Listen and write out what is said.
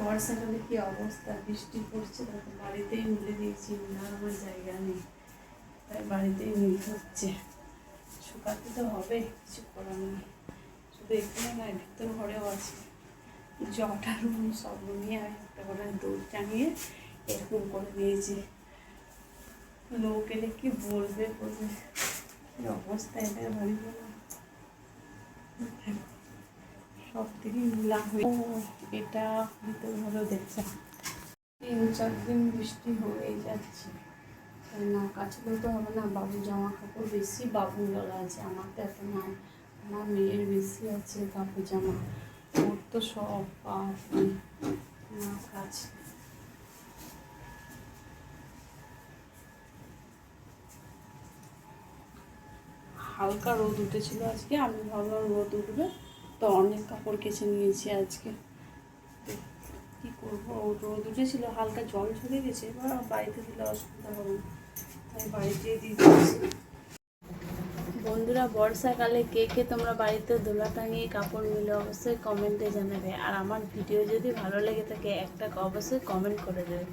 বর্ষাকালে কি অবস্থা, বৃষ্টি পড়ছে, তখন বাড়িতেই মিলে দিয়েছি, আর আমার জায়গা নেই, তাই বাড়িতেই মিলতে হচ্ছে। শুকাতে তো হবে, কিছু করার নেই। শুধু এখানে নয়, ভিতর ঘরেও আছে, জটা রুম সব রুমিয়ে আমি একটা করে দৌড় টাঙিয়ে এরকম করে দিয়েছি। লোক এলে কি বলবে বলবে, কি অবস্থা এটা বাড়ি বলো। সব থেকে মিলা হয়ে এটা ভিতর ঘরেও দেখছে। 3-4 দিন বৃষ্টি হয়েই যাচ্ছে, তাই না কাচলেও তো হবে না। বাবু জামা কাপড় বেশি বাবুর বেলা আছে, আমার তো এত নাই। আমার মেয়ের বেশি আছে কাপড় জামা, ওর তো সব না কাজ। হালকা রোদ উঠেছিল আজকে, আমি ভাবলাম রোদ উঠবে, তো অনেক কাপড় কেচে নিয়েছি আজকে। কী করবো, রোদ উঠেছিল, হালকা জল ঝরে গেছে, এবার বাড়িতে দিলে অসুবিধা হবে না, তাই বাড়িতে দিয়ে দিচ্ছি। বন্ধুরা, বর্ষাকালে কে কে তোমরা বাড়িতে দোলা টাঙিয়ে কাপড় মিলে অবশ্যই কমেন্টে জানাবে। আর আমার ভিডিও যদি ভালো লেগে থাকে একটা অবশ্যই কমেন্ট করে দেবে।